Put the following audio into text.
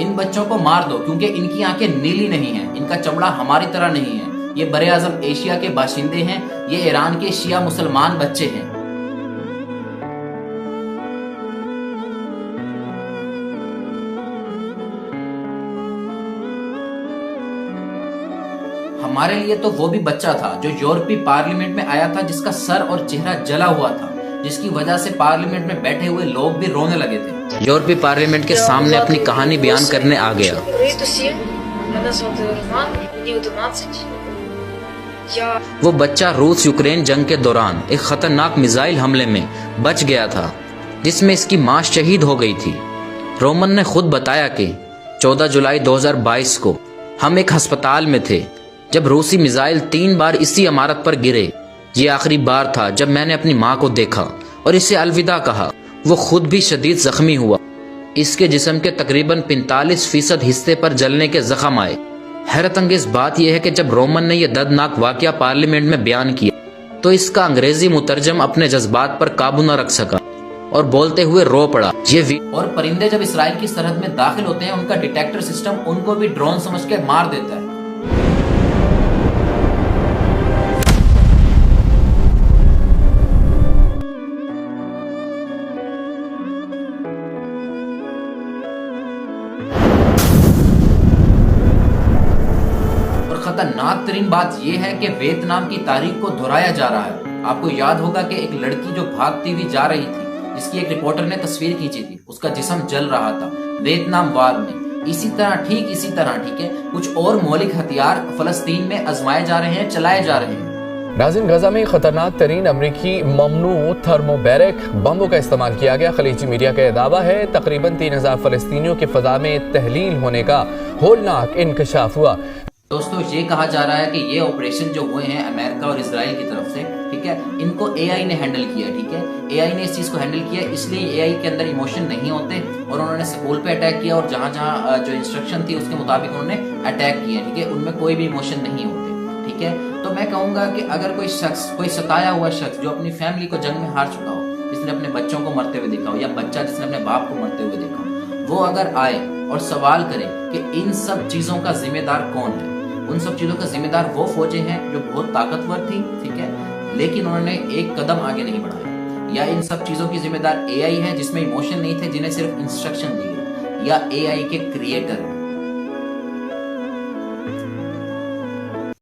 इन बच्चों को मार दो क्योंकि इनकी आंखें नीली नहीं हैं, इनका चमड़ा हमारी तरह नहीं है, ये बरे आजम एशिया के बाशिंदे हैं, ये ईरान के शिया मुसलमान बच्चे हैं। हमारे लिए तो वो भी बच्चा था जो यूरोपीय पार्लियामेंट में आया था, जिसका सर और चेहरा जला हुआ था, जिसकी वजह से पार्लियामेंट में बैठे हुए लोग भी रोने लगे थे। यूरोपीय पार्लियामेंट के सामने अपनी कहानी बयान करने आ गया। वो बच्चा रूस यूक्रेन जंग के दौरान एक खतरनाक मिसाइल हमले में बच गया था, जिसमें इसकी मां शहीद हो गई थी। रोमन ने खुद बताया कि 14 जुलाई 2022 को हम एक अस्पताल में थे जब रूसी मिसाइल 3 बार इसी इमारत पर गिरे। ये आखिरी बार था जब मैंने अपनी माँ को देखा और इसे अलविदा कहा। वो खुद भी शदीद जख्मी हुआ। इसके जिस्म के तकरीबन 45% हिस्से पर जलने के जख्म आए। हैरत अंगेज बात यह है कि जब रोमन ने यह दर्दनाक वाकया पार्लियामेंट में बयान किया तो इसका अंग्रेजी मुतरजम अपने जज्बात पर काबू न रख सका और बोलते हुए रो पड़ा। और परिंदे जब इसराइल की सरहद में दाखिल होते हैं, उनका डिटेक्टर सिस्टम उनको भी ड्रोन समझ के मार देता है। खतरनाक तरीन बात यह है कि वियतनाम की तारीख को दोहराया जा रहा है। आपको याद होगा कि एक लड़की जो भागती हुई जा रही थी, जिसकी एक रिपोर्टर ने तस्वीर खींची थी, उसका जिस्म जल रहा था वियतनाम वार में। इसी तरह ठीक है, कुछ और मौलिक हथियार फलस्तीन में आजमाए जा रहे हैं, चलाए जा रहे हैं। नाज़रीन, गजा में खतरनाक तरीन अमरीकी ममनू थर्मोबैरिक बमों का इस्तेमाल किया गया। खलीजी मीडिया का दावा है तकरीबन 3000 फलस्तीनियों के फजा में तहलील होने का होलनाक इंकशाफ हुआ। दोस्तों, ये कहा जा रहा है कि ये ऑपरेशन जो हुए हैं अमेरिका और इजराइल की तरफ से, ठीक है, इनको एआई ने हैंडल किया। ठीक है, एआई ने इस चीज को हैंडल किया, इसलिए एआई के अंदर इमोशन नहीं होते और उन्होंने स्कूल पे अटैक किया और जहां जहां जो इंस्ट्रक्शन थी उसके मुताबिक उन्होंने अटैक किया। ठीक है, उनमें कोई भी इमोशन नहीं होते। ठीक है, तो मैं कहूंगा कि अगर कोई सताया हुआ शख्स जो अपनी फैमिली को जंग में हार चुका हो, जिसने अपने बच्चों को मरते हुए देखा हो, या बच्चा जिसने अपने बाप को मरते हुए देखा हो, वो अगर आए और सवाल करे कि इन सब चीजों का जिम्मेदार कौन है, उन सब चीजों का जिम्मेदार वो फौजें हैं जो बहुत ताकतवर थी, ठीक है, लेकिन उन्होंने एक कदम आगे नहीं बढ़ाया, या इन सब चीजों की जिम्मेदार एआई है जिसमें इमोशन नहीं थे, जिन्हें सिर्फ इंस्ट्रक्शन दी गई, या एआई के क्रिएटर